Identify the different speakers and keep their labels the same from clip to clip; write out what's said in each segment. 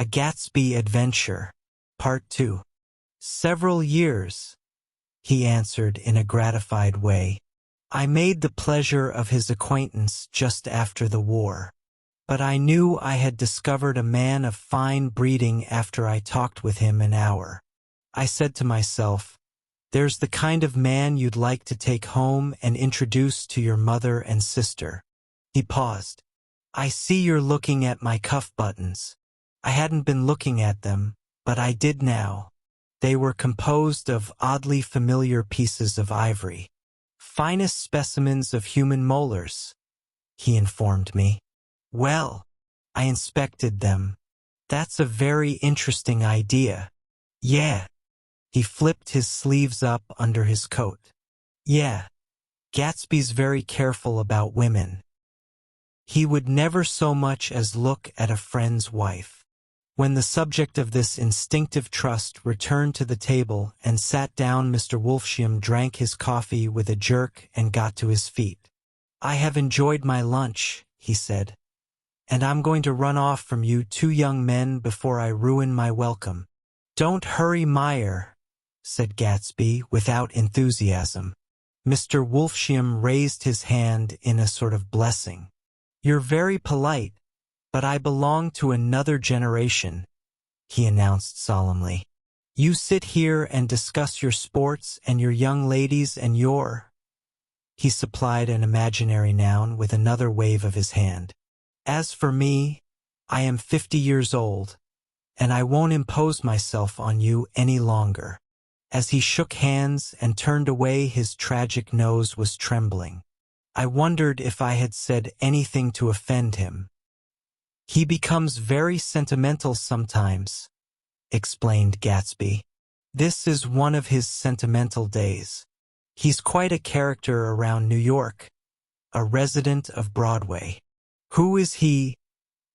Speaker 1: A Gatsby Adventure, Part 2. Several years, he answered in a gratified way. I made the pleasure of his acquaintance just after the war. But I knew I had discovered a man of fine breeding after I talked with him an hour. I said to myself, there's the kind of man you'd like to take home and introduce to your mother and sister. He paused. I see you're looking at my cuff buttons. I hadn't been looking at them, but I did now. They were composed of oddly familiar pieces of ivory. Finest specimens of human molars, he informed me. Well, I inspected them. That's a very interesting idea. Yeah. He flipped his sleeves up under his coat. Yeah. Gatsby's very careful about women. He would never so much as look at a friend's wife. When the subject of this instinctive trust returned to the table and sat down, Mr. Wolfsham drank his coffee with a jerk and got to his feet. I have enjoyed my lunch, he said. And I'm going to run off from you two young men before I ruin my welcome. Don't hurry, Meyer, said Gatsby without enthusiasm. Mr. Wolfsham raised his hand in a sort of blessing. You're very polite, but I belong to another generation, he announced solemnly. You sit here and discuss your sports and your young ladies and your... He supplied an imaginary noun with another wave of his hand. As for me, I am 50 years old, and I won't impose myself on you any longer. As he shook hands and turned away, his tragic nose was trembling. I wondered if I had said anything to offend him. He becomes very sentimental sometimes, explained Gatsby. This is one of his sentimental days. He's quite a character around New York, a resident of Broadway. Who is he,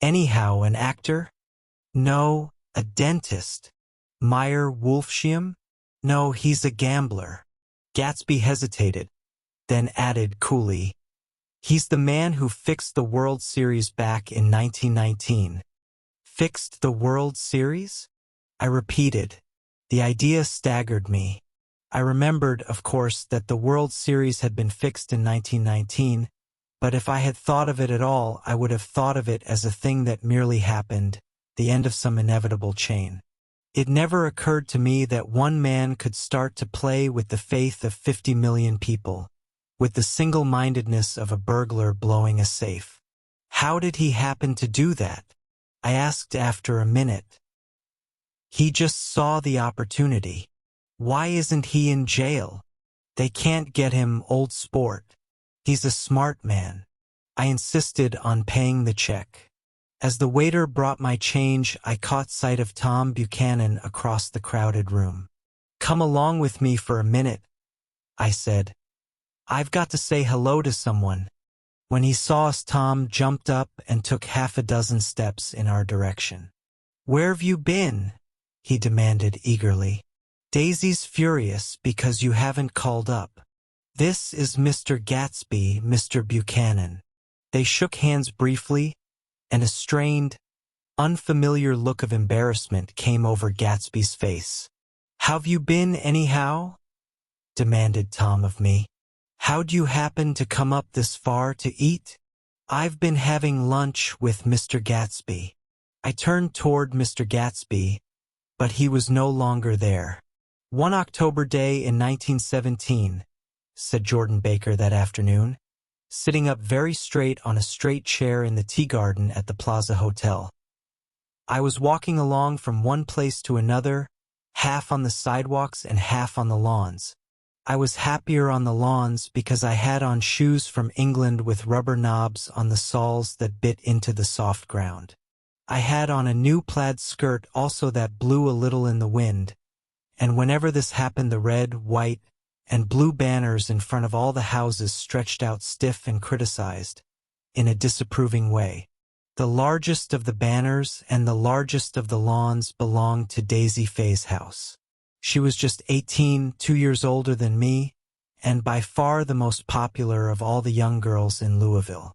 Speaker 1: anyhow, an actor? No, a dentist. Meyer Wolfsham? No, he's a gambler. Gatsby hesitated, then added coolly, he's the man who fixed the World Series back in 1919. Fixed the World Series? I repeated. The idea staggered me. I remembered, of course, that the World Series had been fixed in 1919, but if I had thought of it at all, I would have thought of it as a thing that merely happened, the end of some inevitable chain. It never occurred to me that one man could start to play with the faith of 50 million people, with the single-mindedness of a burglar blowing a safe. How did he happen to do that? I asked after a minute. He just saw the opportunity. Why isn't he in jail? They can't get him, old sport. He's a smart man. I insisted on paying the check. As the waiter brought my change, I caught sight of Tom Buchanan across the crowded room. Come along with me for a minute, I said. I've got to say hello to someone. When he saw us, Tom jumped up and took half a dozen steps in our direction. Where've you been? He demanded eagerly. Daisy's furious because you haven't called up. This is Mr. Gatsby, Mr. Buchanan. They shook hands briefly, and a strained, unfamiliar look of embarrassment came over Gatsby's face. How've you been, anyhow? Demanded Tom of me. How'd you happen to come up this far to eat? I've been having lunch with Mr. Gatsby. I turned toward Mr. Gatsby, but he was no longer there. One October day in 1917, said Jordan Baker that afternoon, sitting up very straight on a straight chair in the tea garden at the Plaza Hotel. I was walking along from one place to another, half on the sidewalks and half on the lawns. I was happier on the lawns because I had on shoes from England with rubber knobs on the soles that bit into the soft ground. I had on a new plaid skirt also that blew a little in the wind, and whenever this happened, the red, white, and blue banners in front of all the houses stretched out stiff and criticized, in a disapproving way. The largest of the banners and the largest of the lawns belonged to Daisy Fay's house. She was just 18, 2 years older than me, and by far the most popular of all the young girls in Louisville.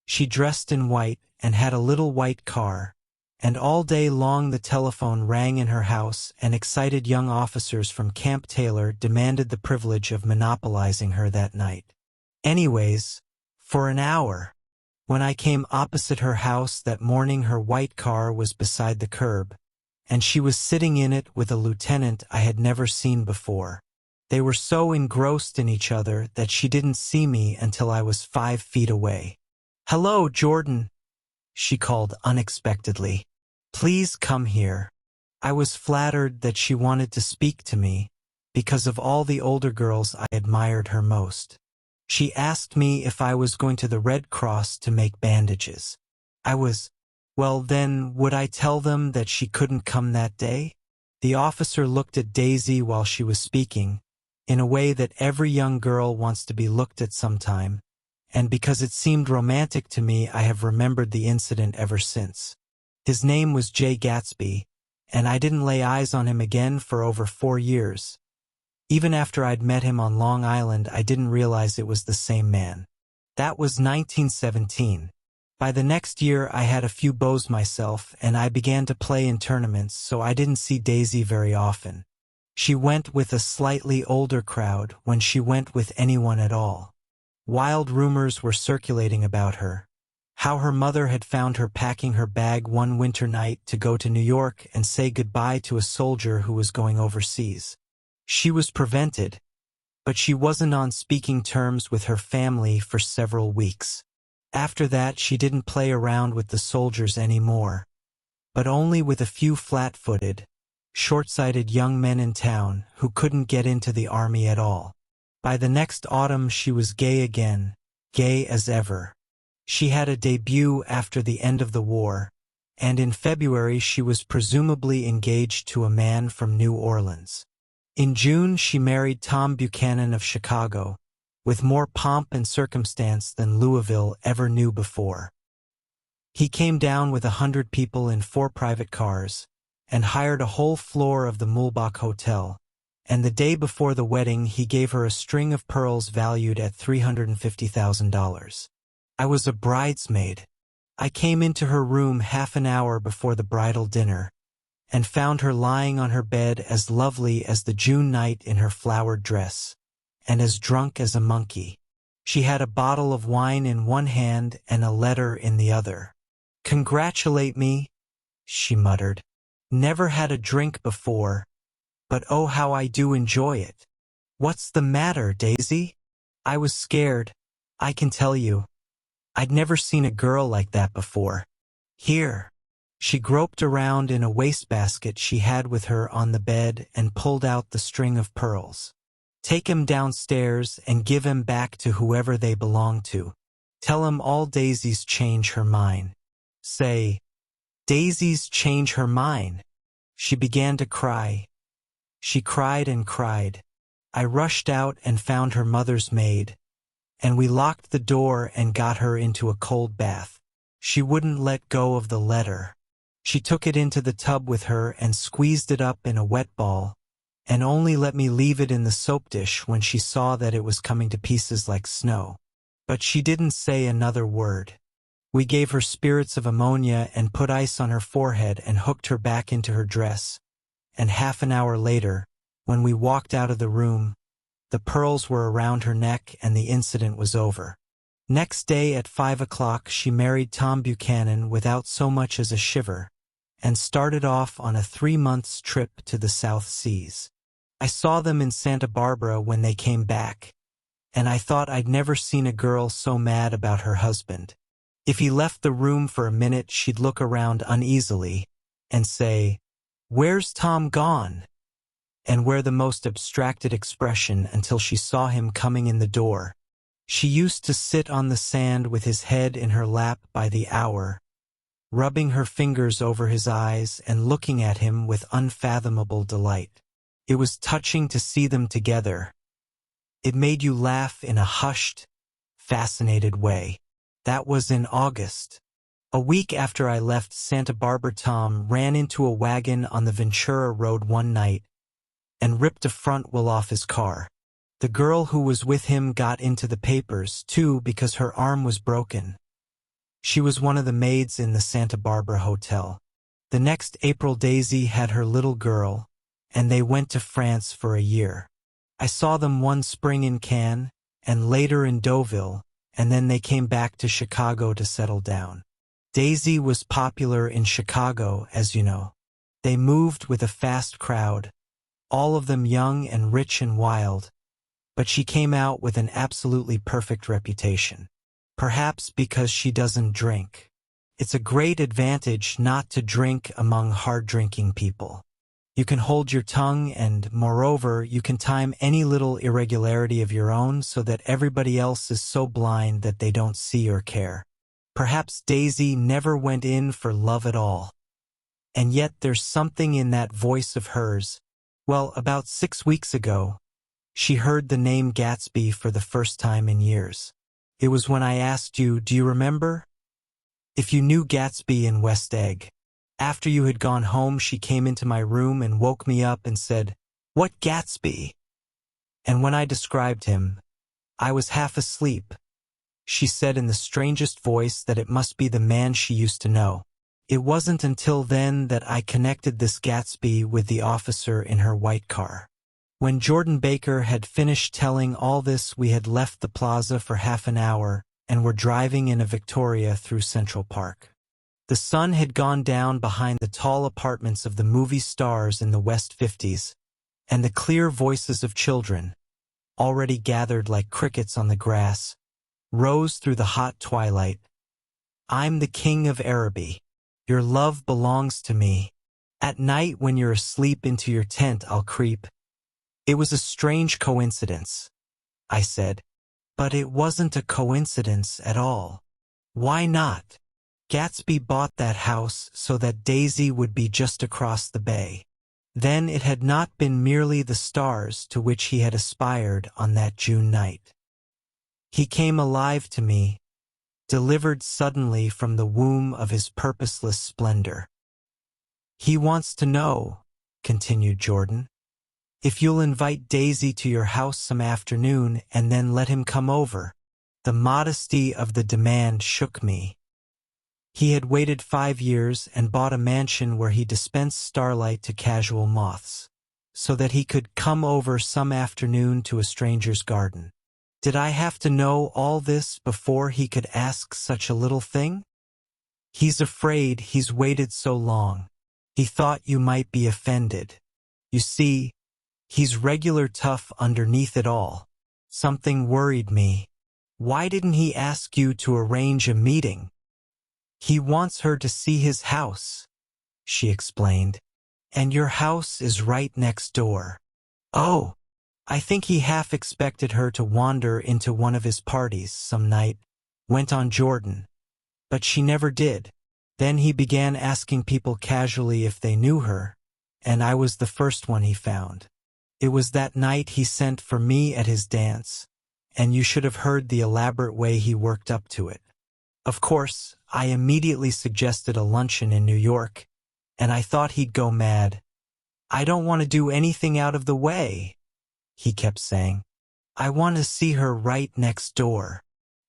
Speaker 1: She dressed in white and had a little white car, And all day long the telephone rang in her house, and excited young officers from Camp Taylor demanded the privilege of monopolizing her that night. Anyways, for an hour. When I came opposite her house that morning, her white car was beside the curb, and she was sitting in it with a lieutenant I had never seen before. They were so engrossed in each other that she didn't see me until I was 5 feet away. "Hello, Jordan," she called unexpectedly. "Please come here." I was flattered that she wanted to speak to me, because of all the older girls I admired her most. She asked me if I was going to the Red Cross to make bandages. Well then, would I tell them that she couldn't come that day? The officer looked at Daisy while she was speaking, in a way that every young girl wants to be looked at sometime, and because it seemed romantic to me, I have remembered the incident ever since. His name was Jay Gatsby, and I didn't lay eyes on him again for over 4 years. Even after I'd met him on Long Island, I didn't realize it was the same man. That was 1917. By the next year, I had a few beaux myself, and I began to play in tournaments, so I didn't see Daisy very often. She went with a slightly older crowd when she went with anyone at all. Wild rumors were circulating about her. How her mother had found her packing her bag one winter night to go to New York and say goodbye to a soldier who was going overseas. She was prevented, but she wasn't on speaking terms with her family for several weeks. After that, she didn't play around with the soldiers anymore, but only with a few flat-footed, short-sighted young men in town who couldn't get into the army at all. By the next autumn, she was gay again, gay as ever. She had a debut after the end of the war, and in February she was presumably engaged to a man from New Orleans. In June, she married Tom Buchanan of Chicago, with more pomp and circumstance than Louisville ever knew before. He came down with 100 people in 4 private cars, and hired a whole floor of the Mulbach Hotel, and the day before the wedding he gave her a string of pearls valued at $350,000. I was a bridesmaid. I came into her room half an hour before the bridal dinner, and found her lying on her bed as lovely as the June night in her flowered dress, and as drunk as a monkey. She had a bottle of wine in one hand and a letter in the other. "Congratulate me," she muttered. "Never had a drink before, but oh how I do enjoy it." "What's the matter, Daisy?" I was scared, I can tell you. I'd never seen a girl like that before. "Here." She groped around in a wastebasket she had with her on the bed and pulled out the string of pearls. "Take 'em downstairs and give 'em back to whoever they belong to. Tell 'em all Daisy's change her mind. Say, Daisy's change her mind." She began to cry. She cried and cried. I rushed out and found her mother's maid, and we locked the door and got her into a cold bath. She wouldn't let go of the letter. She took it into the tub with her and squeezed it up in a wet ball, and only let me leave it in the soap dish when she saw that it was coming to pieces like snow. But she didn't say another word. We gave her spirits of ammonia and put ice on her forehead and hooked her back into her dress, and half an hour later, when we walked out of the room, the pearls were around her neck and the incident was over. Next day at 5 o'clock she married Tom Buchanan without so much as a shiver, and started off on a 3 months trip to the South Seas. I saw them in Santa Barbara when they came back, and I thought I'd never seen a girl so mad about her husband. If he left the room for a minute, she'd look around uneasily and say, "Where's Tom gone?" and wear the most abstracted expression until she saw him coming in the door. She used to sit on the sand with his head in her lap by the hour, rubbing her fingers over his eyes and looking at him with unfathomable delight. It was touching to see them together. It made you laugh in a hushed, fascinated way. That was in August. A week after I left Santa Barbara, Tom ran into a wagon on the Ventura Road one night and ripped a front wheel off his car. The girl who was with him got into the papers, too, because her arm was broken. She was one of the maids in the Santa Barbara hotel. The next April Daisy had her little girl, and they went to France for a year. I saw them one spring in Cannes, and later in Deauville, and then they came back to Chicago to settle down. Daisy was popular in Chicago, as you know. They moved with a fast crowd, all of them young and rich and wild, but she came out with an absolutely perfect reputation. Perhaps because she doesn't drink. It's a great advantage not to drink among hard-drinking people. You can hold your tongue and, moreover, you can time any little irregularity of your own so that everybody else is so blind that they don't see or care. Perhaps Daisy never went in for love at all. And yet there's something in that voice of hers. Well, about 6 weeks ago, she heard the name Gatsby for the first time in years. It was when I asked you, do you remember? If you knew Gatsby in West Egg. After you had gone home, she came into my room and woke me up and said, "What Gatsby?" And when I described him, I was half asleep. She said in the strangest voice that it must be the man she used to know. It wasn't until then that I connected this Gatsby with the officer in her white car. When Jordan Baker had finished telling all this, we had left the plaza for half an hour and were driving in a Victoria through Central Park. The sun had gone down behind the tall apartments of the movie stars in the West 50s, and the clear voices of children, already gathered like crickets on the grass, rose through the hot twilight. I'm the king of Araby. Your love belongs to me. At night when you're asleep into your tent I'll creep. It was a strange coincidence, I said. But it wasn't a coincidence at all. Why not? Gatsby bought that house so that Daisy would be just across the bay. Then it had not been merely the stars to which he had aspired on that June night. He came alive to me, delivered suddenly from the womb of his purposeless splendor. He wants to know, continued Jordan, if you'll invite Daisy to your house some afternoon and then let him come over. The modesty of the demand shook me. He had waited 5 years and bought a mansion where he dispensed starlight to casual moths, so that he could come over some afternoon to a stranger's garden. Did I have to know all this before he could ask such a little thing? He's afraid he's waited so long. He thought you might be offended. You see, he's regular tough underneath it all. Something worried me. Why didn't he ask you to arrange a meeting? He wants her to see his house, she explained. And your house is right next door. Oh, I think he half expected her to wander into one of his parties some night, went on Jordan. But she never did. Then he began asking people casually if they knew her, and I was the first one he found. It was that night he sent for me at his dance, and you should have heard the elaborate way he worked up to it. Of course, I immediately suggested a luncheon in New York, and I thought he'd go mad. I don't want to do anything out of the way, he kept saying. I want to see her right next door.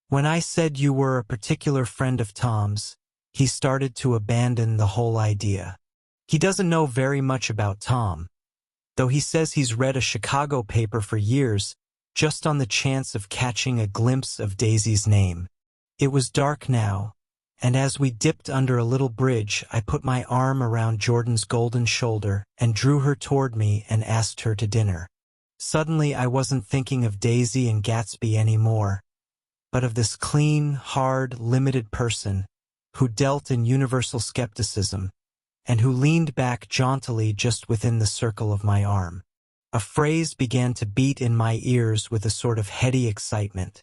Speaker 1: When I said you were a particular friend of Tom's, he started to abandon the whole idea. He doesn't know very much about Tom, though he says he's read a Chicago paper for years just on the chance of catching a glimpse of Daisy's name. It was dark now, and as we dipped under a little bridge, I put my arm around Jordan's golden shoulder and drew her toward me and asked her to dinner. Suddenly I wasn't thinking of Daisy and Gatsby anymore, but of this clean, hard, limited person who dealt in universal skepticism and who leaned back jauntily just within the circle of my arm. A phrase began to beat in my ears with a sort of heady excitement.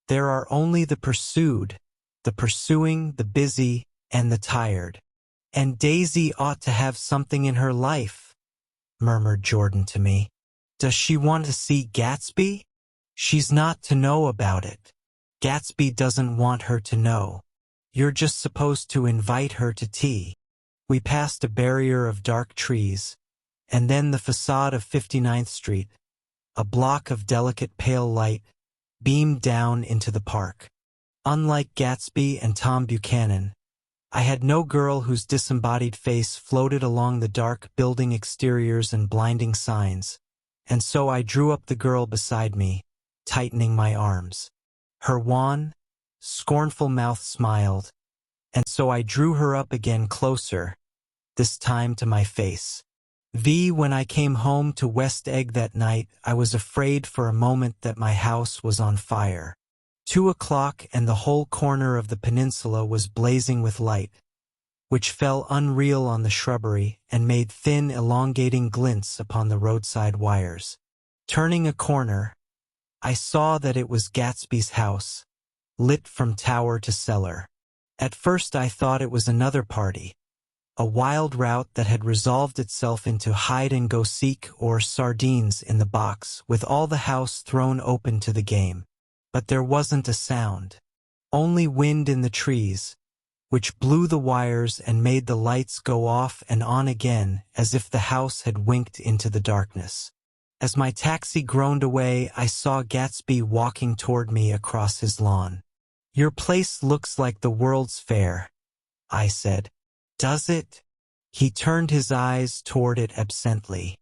Speaker 1: There are only the pursued, the pursuing, the busy, and the tired. And Daisy ought to have something in her life, murmured Jordan to me. Does she want to see Gatsby? She's not to know about it. Gatsby doesn't want her to know. You're just supposed to invite her to tea. We passed a barrier of dark trees, and then the facade of 59th Street, a block of delicate pale light, beamed down into the park. Unlike Gatsby and Tom Buchanan, I had no girl whose disembodied face floated along the dark building exteriors and blinding signs, and so I drew up the girl beside me, tightening my arms. Her wan, scornful mouth smiled, and so I drew her up again closer, this time to my face. When I came home to West Egg that night, I was afraid for a moment that my house was on fire. 2 o'clock and the whole corner of the peninsula was blazing with light, which fell unreal on the shrubbery and made thin, elongating glints upon the roadside wires. Turning a corner, I saw that it was Gatsby's house, lit from tower to cellar. At first I thought it was another party, a wild rout that had resolved itself into hide-and-go-seek or sardines in the box, with all the house thrown open to the game. But there wasn't a sound, only wind in the trees, which blew the wires and made the lights go off and on again as if the house had winked into the darkness. As my taxi groaned away, I saw Gatsby walking toward me across his lawn. "Your place looks like the World's Fair," I said. "Does it?" He turned his eyes toward it absently.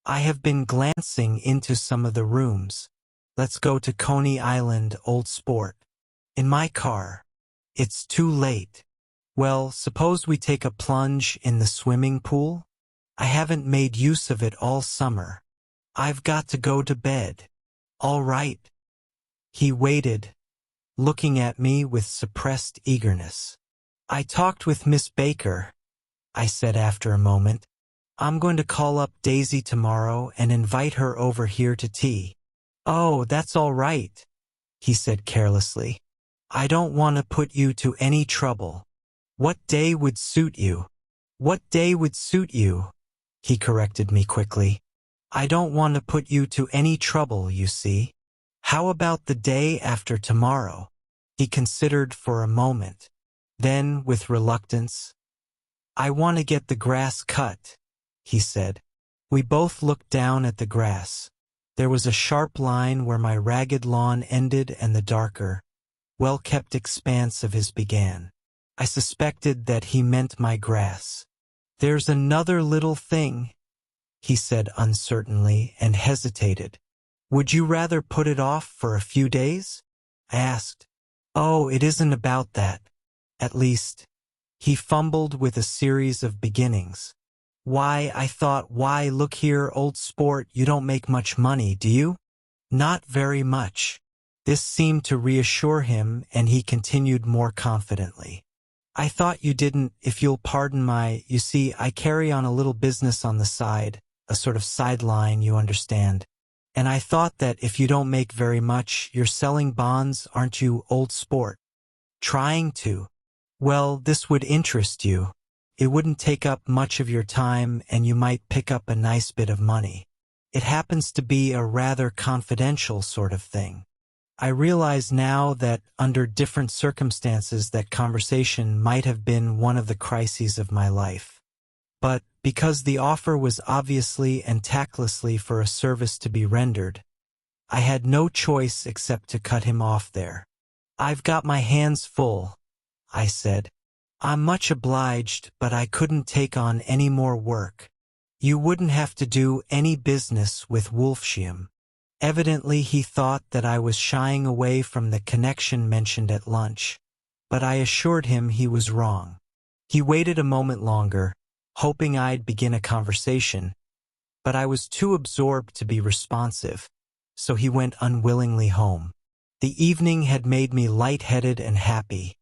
Speaker 1: "I have been glancing into some of the rooms. Let's go to Coney Island, old sport." "In my car." "It's too late." "Well, suppose we take a plunge in the swimming pool? I haven't made use of it all summer. I've got to go to bed." "All right." He waited, looking at me with suppressed eagerness. "I talked with Miss Baker," I said after a moment. "I'm going to call up Daisy tomorrow and invite her over here to tea." "Oh, that's all right," he said carelessly. "I don't want to put you to any trouble." "What day would suit you?" "What day would suit you?" he corrected me quickly. "I don't want to put you to any trouble, you see. How about the day after tomorrow?" He considered for a moment. Then, with reluctance, "I want to get the grass cut," he said. We both looked down at the grass. There was a sharp line where my ragged lawn ended and the darker, well-kept expanse of his began. I suspected that he meant my grass. "There's another little thing," he said uncertainly, and hesitated. "Would you rather put it off for a few days?" I asked. "Oh, it isn't about that. At least," he fumbled with a series of beginnings. I thought, "Why, look here, old sport, you don't make much money, do you?" "Not very much." This seemed to reassure him, and he continued more confidently. "I thought you didn't, if you'll pardon you see, I carry on a little business on the side, a sort of sideline, you understand. And I thought that if you don't make very much, you're selling bonds, aren't you, old sport?" "Trying to." "Well, this would interest you. It wouldn't take up much of your time, and you might pick up a nice bit of money. It happens to be a rather confidential sort of thing." I realize now that under different circumstances that conversation might have been one of the crises of my life. But because the offer was obviously and tactlessly for a service to be rendered, I had no choice except to cut him off there. "I've got my hands full," I said. "I'm much obliged, but I couldn't take on any more work. You wouldn't have to do any business with Wolfsheim." Evidently he thought that I was shying away from the connection mentioned at lunch, but I assured him he was wrong. He waited a moment longer, hoping I'd begin a conversation, but I was too absorbed to be responsive, so he went unwillingly home. The evening had made me light-headed and happy.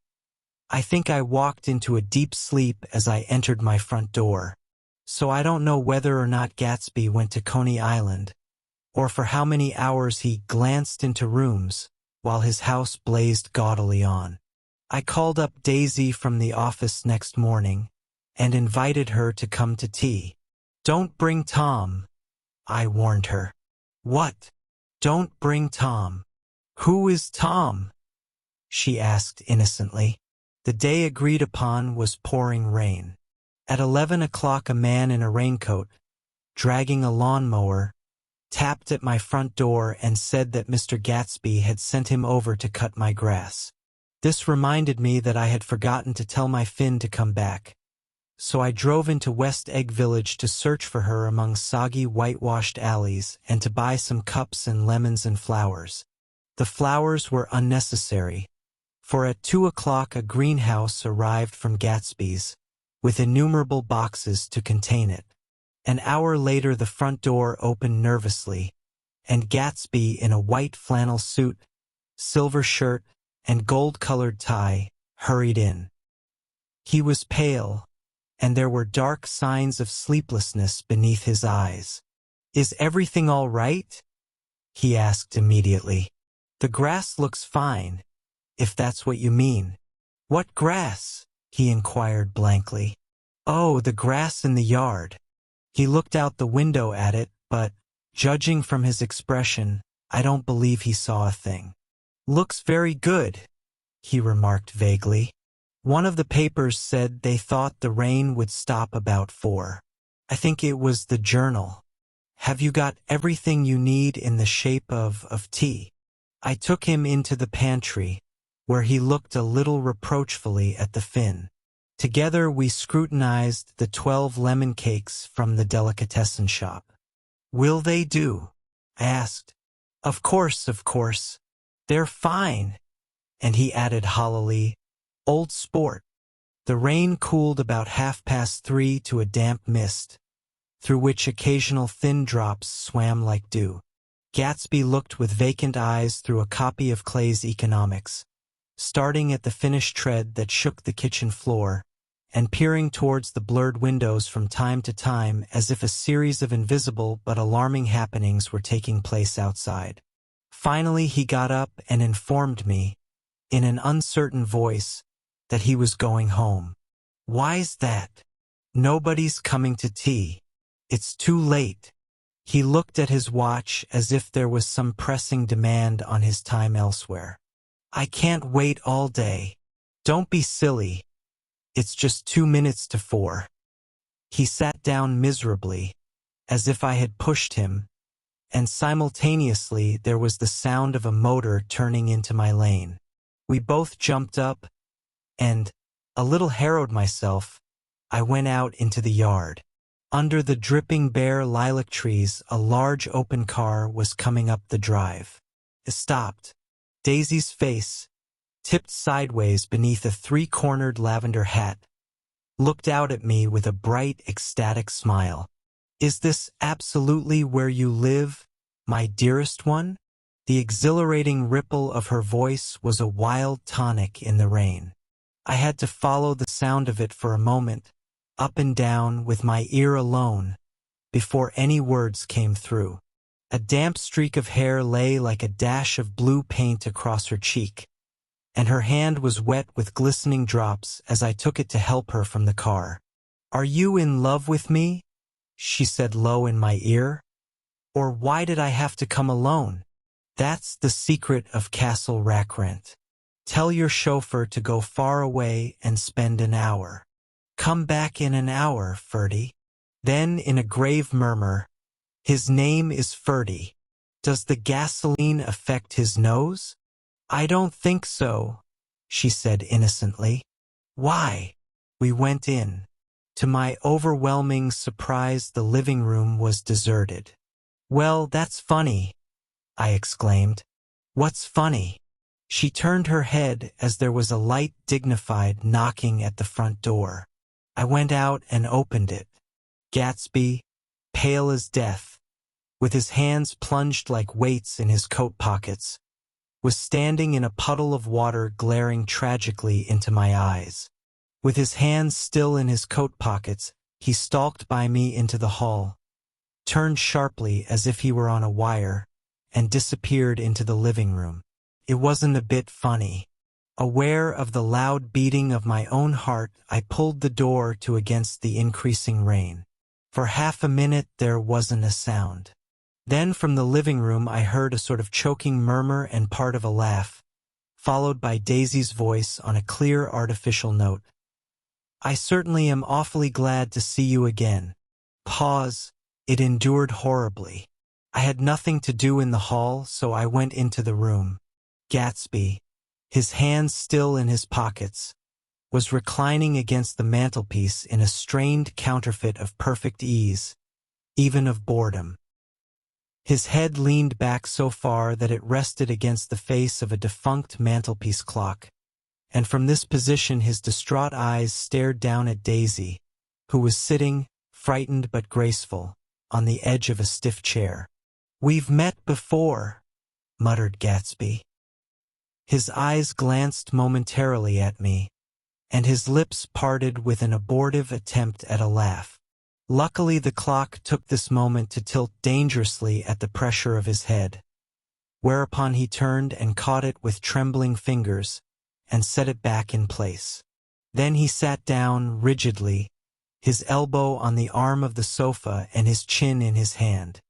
Speaker 1: I think I walked into a deep sleep as I entered my front door, so I don't know whether or not Gatsby went to Coney Island, or for how many hours he glanced into rooms while his house blazed gaudily on. I called up Daisy from the office next morning and invited her to come to tea. "Don't bring Tom," I warned her. "What? Don't bring Tom." "Who is Tom?" she asked innocently. The day agreed upon was pouring rain. At 11 o'clock a man in a raincoat, dragging a lawnmower, tapped at my front door and said that Mr. Gatsby had sent him over to cut my grass. This reminded me that I had forgotten to tell my Finn to come back. So I drove into West Egg Village to search for her among soggy whitewashed alleys and to buy some cups and lemons and flowers. The flowers were unnecessary, for at 2 o'clock a greenhouse arrived from Gatsby's, with innumerable boxes to contain it. An hour later the front door opened nervously, and Gatsby in a white flannel suit, silver shirt, and gold-colored tie hurried in. He was pale, and there were dark signs of sleeplessness beneath his eyes. "Is everything all right?" he asked immediately. "The grass looks fine, if that's what you mean." "What grass?" he inquired blankly. "Oh, the grass in the yard." He looked out the window at it, but, judging from his expression, I don't believe he saw a thing. "Looks very good," he remarked vaguely. "One of the papers said they thought the rain would stop about 4. I think it was the Journal. Have you got everything you need in the shape of tea?" I took him into the pantry, where he looked a little reproachfully at the Finn. Together we scrutinized the 12 lemon cakes from the delicatessen shop. "Will they do?" I asked. Of course. They're fine." And he added hollowly, "Old sport." The rain cooled about 3:30 to a damp mist, through which occasional thin drops swam like dew. Gatsby looked with vacant eyes through a copy of Clay's Economics, starting at the finished tread that shook the kitchen floor, and peering towards the blurred windows from time to time as if a series of invisible but alarming happenings were taking place outside. Finally he got up and informed me, in an uncertain voice, that he was going home. "Why's that?" "Nobody's coming to tea. It's too late." He looked at his watch as if there was some pressing demand on his time elsewhere. "I can't wait all day." "Don't be silly. It's just 2 minutes to 4. He sat down miserably, as if I had pushed him, and simultaneously there was the sound of a motor turning into my lane. We both jumped up, and, a little harrowed myself, I went out into the yard. Under the dripping bare lilac trees a large open car was coming up the drive. It stopped. Daisy's face, tipped sideways beneath a 3-cornered lavender hat, looked out at me with a bright, ecstatic smile. "Is this absolutely where you live, my dearest one?" The exhilarating ripple of her voice was a wild tonic in the rain. I had to follow the sound of it for a moment, up and down with my ear alone, before any words came through. A damp streak of hair lay like a dash of blue paint across her cheek, and her hand was wet with glistening drops as I took it to help her from the car. "Are you in love with me?" she said low in my ear. "Or why did I have to come alone?" "That's the secret of Castle Rackrent. Tell your chauffeur to go far away and spend an hour. Come back in an hour, Ferdy." Then, in a grave murmur, "His name is Ferdy. Does the gasoline affect his nose?" "I don't think so," she said innocently. "Why?" We went in. To my overwhelming surprise, the living room was deserted. "Well, that's funny," I exclaimed. "What's funny?" She turned her head as there was a light, dignified knocking at the front door. I went out and opened it. Gatsby, pale as death, with his hands plunged like weights in his coat pockets, was standing in a puddle of water glaring tragically into my eyes. With his hands still in his coat pockets, he stalked by me into the hall, turned sharply as if he were on a wire, and disappeared into the living room. It wasn't a bit funny. Aware of the loud beating of my own heart, I pulled the door to against the increasing rain. For half a minute there wasn't a sound. Then from the living room I heard a sort of choking murmur and part of a laugh, followed by Daisy's voice on a clear artificial note. "I certainly am awfully glad to see you again." Pause. It endured horribly. I had nothing to do in the hall, so I went into the room. "Gatsby, his hands still in his pockets, was reclining against the mantelpiece in a strained counterfeit of perfect ease, even of boredom. His head leaned back so far that it rested against the face of a defunct mantelpiece clock, and from this position his distraught eyes stared down at Daisy, who was sitting, frightened but graceful, on the edge of a stiff chair. "We've met before," muttered Gatsby. His eyes glanced momentarily at me, and his lips parted with an abortive attempt at a laugh. Luckily the clock took this moment to tilt dangerously at the pressure of his head, whereupon he turned and caught it with trembling fingers and set it back in place. Then he sat down rigidly, his elbow on the arm of the sofa and his chin in his hand.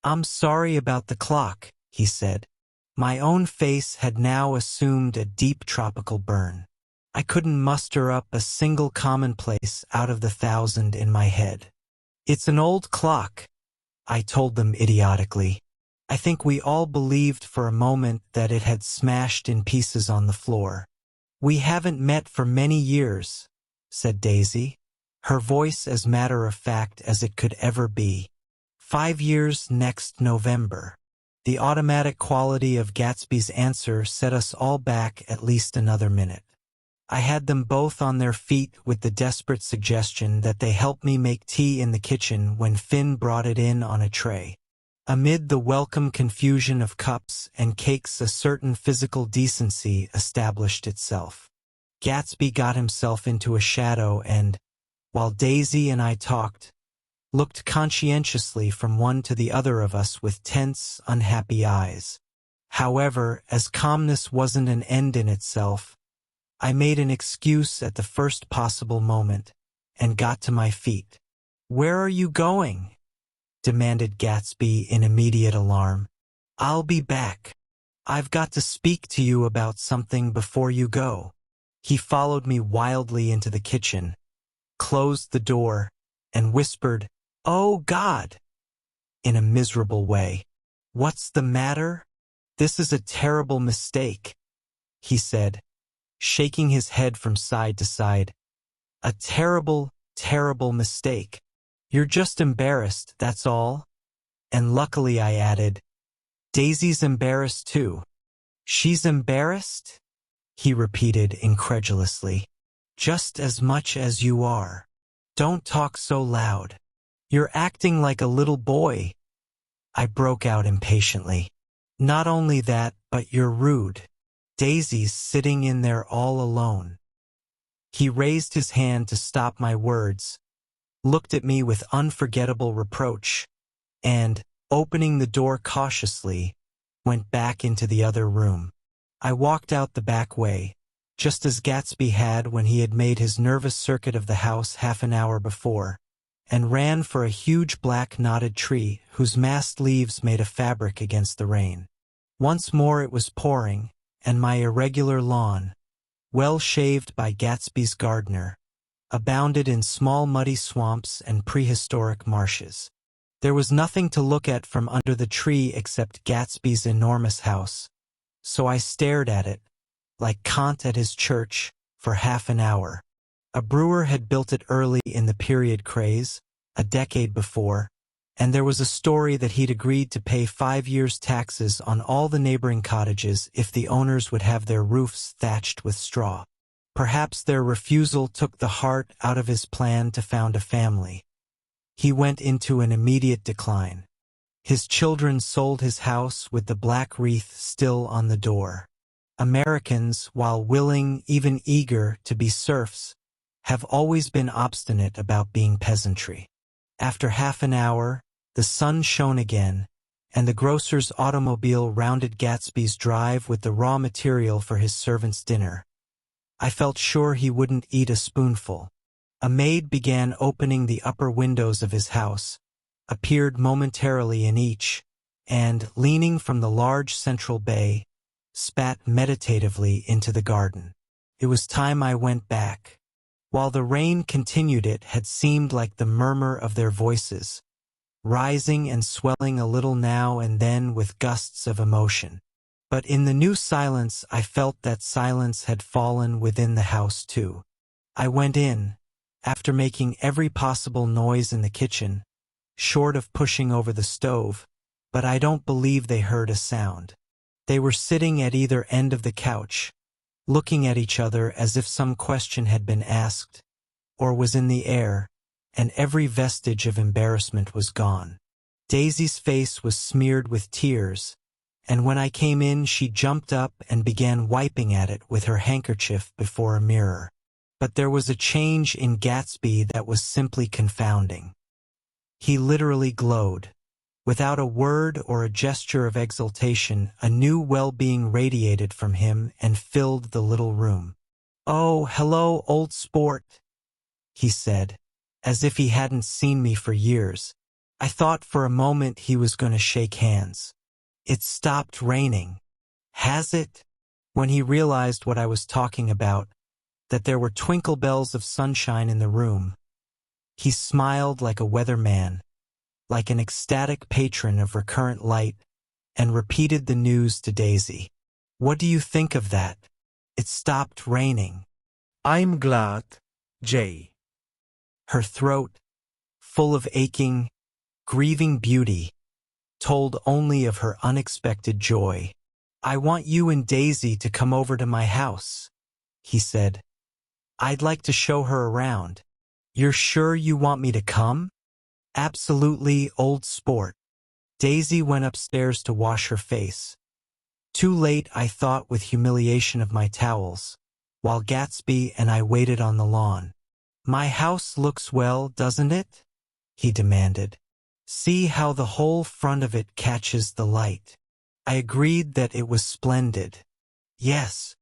Speaker 1: "I'm sorry about the clock," he said. My own face had now assumed a deep tropical burn. I couldn't muster up a single commonplace out of the 1,000 in my head. "It's an old clock," I told them idiotically. I think we all believed for a moment that it had smashed in pieces on the floor. "We haven't met for many years," said Daisy, her voice as matter-of-fact as it could ever be. 5 years next November." The automatic quality of Gatsby's answer set us all back at least another minute. I had them both on their feet with the desperate suggestion that they help me make tea in the kitchen when Finn brought it in on a tray. Amid the welcome confusion of cups and cakes, a certain physical decency established itself. Gatsby got himself into a shadow and, while Daisy and I talked, looked conscientiously from one to the other of us with tense, unhappy eyes. However, as calmness wasn't an end in itself, I made an excuse at the first possible moment and got to my feet. "Where are you going?" demanded Gatsby in immediate alarm. "I'll be back. I've got to speak to you about something before you go." He followed me wildly into the kitchen, closed the door, and whispered, "Oh God!" in a miserable way. "What's the matter? This is a terrible mistake," he said, shaking his head from side to side. "A terrible, terrible mistake. You're just embarrassed, that's all." And luckily I added, "Daisy's embarrassed too." "She's embarrassed?" he repeated incredulously. "Just as much as you are. Don't talk so loud. You're acting like a little boy," I broke out impatiently. "Not only that, but you're rude. Daisy's sitting in there all alone." He raised his hand to stop my words, looked at me with unforgettable reproach, and, opening the door cautiously, went back into the other room. I walked out the back way, just as Gatsby had when he had made his nervous circuit of the house half an hour before, and ran for a huge black knotted tree whose massed leaves made a fabric against the rain. Once more it was pouring, and my irregular lawn, well shaved by Gatsby's gardener, abounded in small muddy swamps and prehistoric marshes. There was nothing to look at from under the tree except Gatsby's enormous house, so I stared at it, like Kant at his church, for half an hour. A brewer had built it early in the period craze, a decade before, and there was a story that he'd agreed to pay 5 years' taxes on all the neighboring cottages if the owners would have their roofs thatched with straw. Perhaps their refusal took the heart out of his plan to found a family. He went into an immediate decline. His children sold his house with the black wreath still on the door. Americans, while willing, even eager, to be serfs, have always been obstinate about being peasantry. After half an hour, the sun shone again, and the grocer's automobile rounded Gatsby's drive with the raw material for his servant's dinner. I felt sure he wouldn't eat a spoonful. A maid began opening the upper windows of his house, appeared momentarily in each, and, leaning from the large central bay, spat meditatively into the garden. It was time I went back. While the rain continued, it had seemed like the murmur of their voices, rising and swelling a little now and then with gusts of emotion. But in the new silence, I felt that silence had fallen within the house too. I went in, after making every possible noise in the kitchen, short of pushing over the stove, but I don't believe they heard a sound. They were sitting at either end of the couch, looking at each other as if some question had been asked, or was in the air, and every vestige of embarrassment was gone. Daisy's face was smeared with tears, and when I came in she jumped up and began wiping at it with her handkerchief before a mirror. But there was a change in Gatsby that was simply confounding. He literally glowed. Without a word or a gesture of exultation, a new well-being radiated from him and filled the little room. "Oh, hello, old sport," he said, as if he hadn't seen me for years. I thought for a moment he was going to shake hands. "It stopped raining." "Has it?" When he realized what I was talking about, that there were twinkle bells of sunshine in the room, he smiled like a weatherman, like an ecstatic patron of recurrent light, and repeated the news to Daisy. "What do you think of that? It stopped raining."
Speaker 2: "I'm glad, Jay."
Speaker 1: Her throat, full of aching, grieving beauty, told only of her unexpected joy. "I want you and Daisy to come over to my house," he said. "I'd like to show her around." "You're sure you want me to come?" "Absolutely, old sport." Daisy went upstairs to wash her face. Too late, I thought, with humiliation of my towels, while Gatsby and I waited on the lawn. "My house looks well, doesn't it?" he demanded. "See how the whole front of it catches the light." I agreed that it was splendid. "Yes."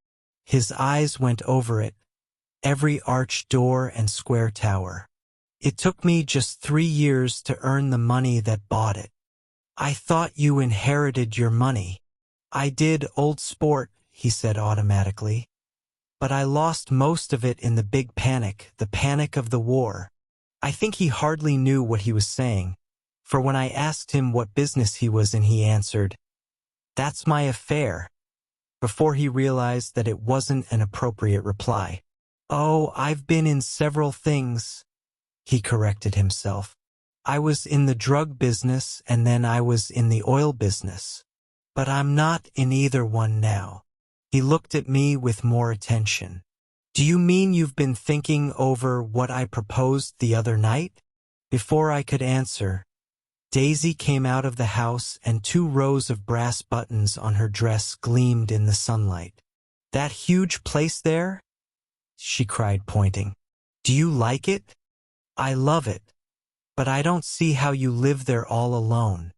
Speaker 1: His eyes went over it, every arched door and square tower. "It took me just 3 years to earn the money that bought it." "I thought you inherited your money." "I did, old sport," he said automatically. "But I lost most of it in the big panic, the panic of the war." I think he hardly knew what he was saying, for when I asked him what business he was in, he answered, "That's my affair," before he realized that it wasn't an appropriate reply. "Oh, I've been in several things," he corrected himself. "I was in the drug business and then I was in the oil business. But I'm not in either one now." He looked at me with more attention. "Do you mean you've been thinking over what I proposed the other night?" Before I could answer, Daisy came out of the house and 2 rows of brass buttons on her dress gleamed in the sunlight. "That huge place there?" she cried, pointing. "Do you like it?" "I love it. But I don't see how you live there all alone.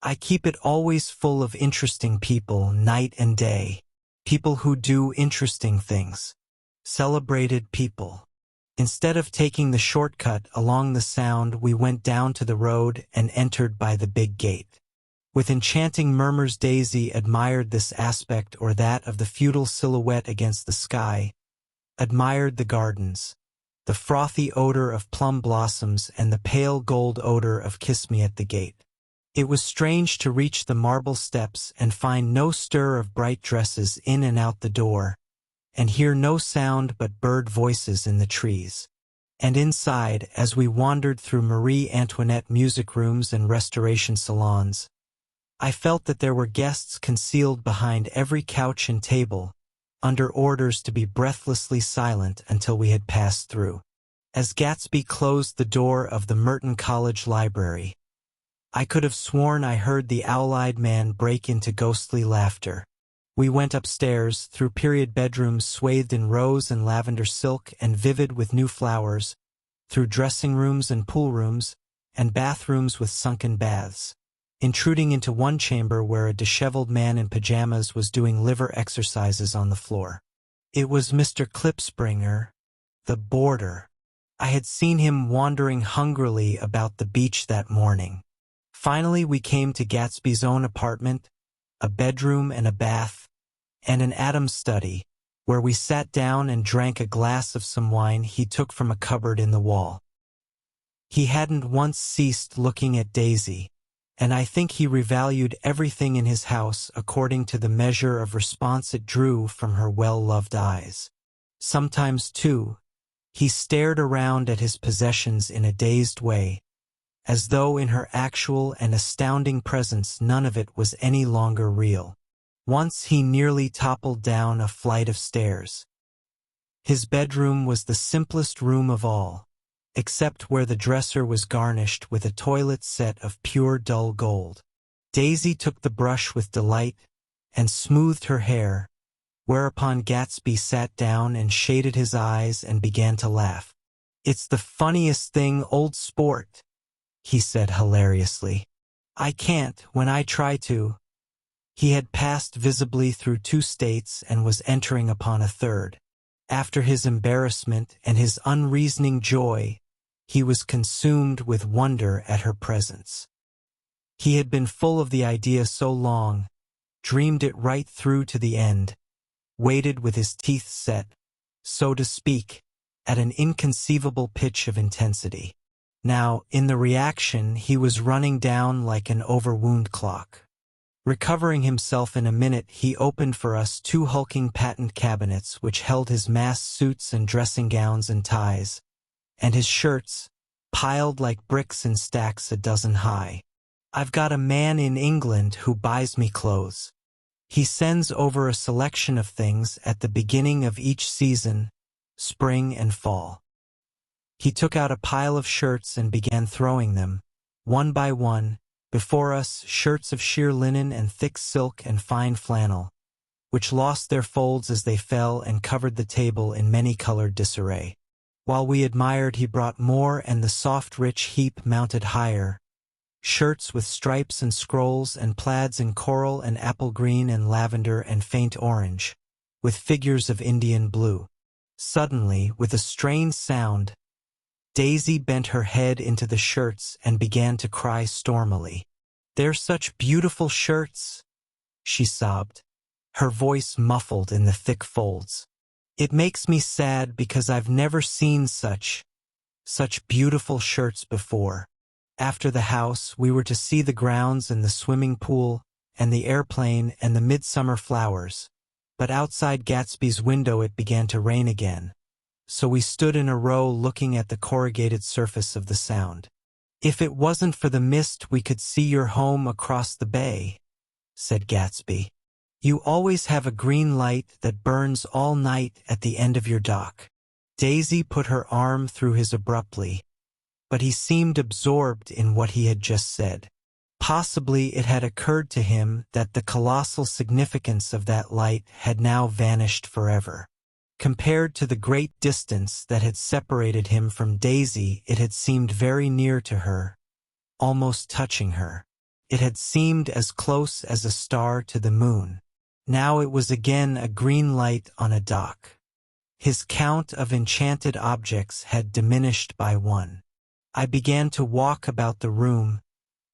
Speaker 1: I keep it always full of interesting people, night and day. People who do interesting things. Celebrated people." Instead of taking the shortcut along the Sound, we went down to the road and entered by the big gate. With enchanting murmurs, Daisy admired this aspect or that of the feudal silhouette against the sky, admired the gardens, the frothy odor of plum blossoms and the pale gold odor of Kiss Me at the gate. It was strange to reach the marble steps and find no stir of bright dresses in and out the door, and hear no sound but bird voices in the trees. And inside, as we wandered through Marie Antoinette music rooms and restoration salons, I felt that there were guests concealed behind every couch and table, under orders to be breathlessly silent until we had passed through. As Gatsby closed the door of the Merton College Library, I could have sworn I heard the owl-eyed man break into ghostly laughter. We went upstairs, through period bedrooms swathed in rose and lavender silk and vivid with new flowers, through dressing rooms and pool rooms, and bathrooms with sunken baths, intruding into one chamber where a disheveled man in pajamas was doing liver exercises on the floor. It was Mr. Klipspringer, the boarder. I had seen him wandering hungrily about the beach that morning. Finally, we came to Gatsby's own apartment, a bedroom and a bath, and an Adam's study, where we sat down and drank a glass of some wine he took from a cupboard in the wall. He hadn't once ceased looking at Daisy, and I think he revalued everything in his house according to the measure of response it drew from her well-loved eyes. Sometimes, too, he stared around at his possessions in a dazed way, as though in her actual and astounding presence none of it was any longer real. Once he nearly toppled down a flight of stairs. His bedroom was the simplest room of all, except where the dresser was garnished with a toilet set of pure dull gold. Daisy took the brush with delight and smoothed her hair, whereupon Gatsby sat down and shaded his eyes and began to laugh. "It's the funniest thing, old sport," he said hilariously. "I can't when I try to." He had passed visibly through 2 states and was entering upon a 3rd. After his embarrassment and his unreasoning joy, he was consumed with wonder at her presence. He had been full of the idea so long, dreamed it right through to the end, waited with his teeth set, so to speak, at an inconceivable pitch of intensity. Now, in the reaction, he was running down like an overwound clock. Recovering himself in a minute, he opened for us 2 hulking patent cabinets which held his mass suits and dressing gowns and ties, and his shirts, piled like bricks in stacks a dozen high. "I've got a man in England who buys me clothes. He sends over a selection of things at the beginning of each season, spring and fall." He took out a pile of shirts and began throwing them, one by one, before us, shirts of sheer linen and thick silk and fine flannel, which lost their folds as they fell and covered the table in many-colored disarray. While we admired, he brought more, and the soft, rich heap mounted higher, shirts with stripes and scrolls and plaids in coral and apple green and lavender and faint orange, with figures of Indian blue. Suddenly, with a strained sound, Daisy bent her head into the shirts and began to cry stormily. "They're such beautiful shirts," she sobbed, her voice muffled in the thick folds. "It makes me sad because I've never seen such beautiful shirts before." After the house, we were to see the grounds and the swimming pool and the airplane and the midsummer flowers, but outside Gatsby's window it began to rain again. So we stood in a row looking at the corrugated surface of the Sound. "If it wasn't for the mist, we could see your home across the bay," said Gatsby. "You always have a green light that burns all night at the end of your dock." Daisy put her arm through his abruptly, but he seemed absorbed in what he had just said. Possibly it had occurred to him that the colossal significance of that light had now vanished forever. Compared to the great distance that had separated him from Daisy, it had seemed very near to her, almost touching her. It had seemed as close as a star to the moon. Now it was again a green light on a dock. His count of enchanted objects had diminished by 1. I began to walk about the room,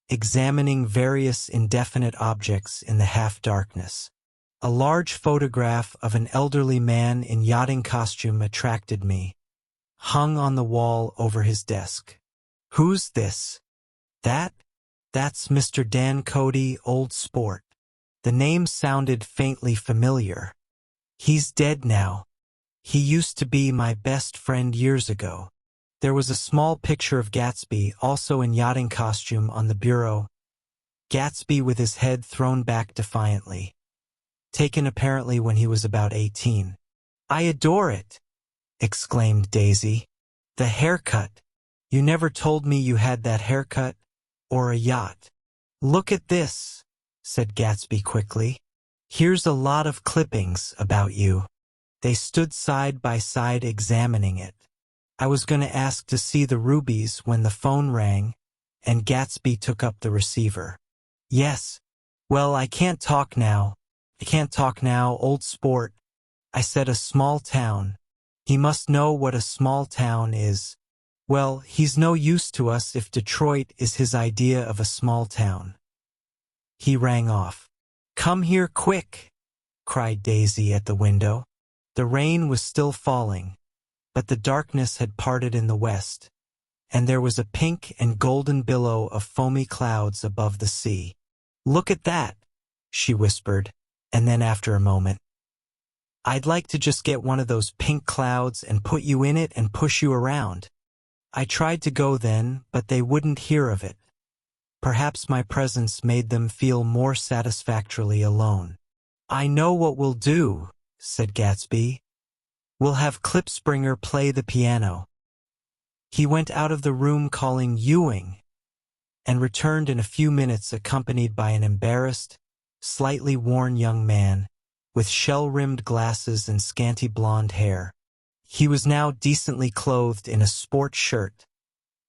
Speaker 1: examining various indefinite objects in the half-darkness. A large photograph of an elderly man in yachting costume attracted me, hung on the wall over his desk. "Who's this?" That's Mr. Dan Cody, old sport." The name sounded faintly familiar. "He's dead now. He used to be my best friend years ago." There was a small picture of Gatsby, also in yachting costume, on the bureau. Gatsby with his head thrown back defiantly. Taken apparently when he was about 18. "I adore it," exclaimed Daisy. "The haircut. You never told me you had that haircut, or a yacht." "Look at this," said Gatsby quickly. "Here's a lot of clippings about you." They stood side by side examining it. I was going to ask to see the rubies when the phone rang, and Gatsby took up the receiver. "Yes. Well, I can't talk now, old sport." I said, "A small town. He must know what a small town is." "Well, he's no use to us if Detroit is his idea of a small town." He rang off. "Come here quick," cried Daisy at the window. The rain was still falling, but the darkness had parted in the west, and there was a pink and golden billow of foamy clouds above the sea. "Look at that," she whispered, and then after a moment, "I'd like to just get one of those pink clouds and put you in it and push you around." I tried to go then, but they wouldn't hear of it. Perhaps my presence made them feel more satisfactorily alone. "I know what we'll do," said Gatsby. "We'll have Klipspringer play the piano." He went out of the room calling Ewing, and returned in a few minutes accompanied by an embarrassed, slightly worn young man, with shell-rimmed glasses and scanty blonde hair. He was now decently clothed in a sport shirt,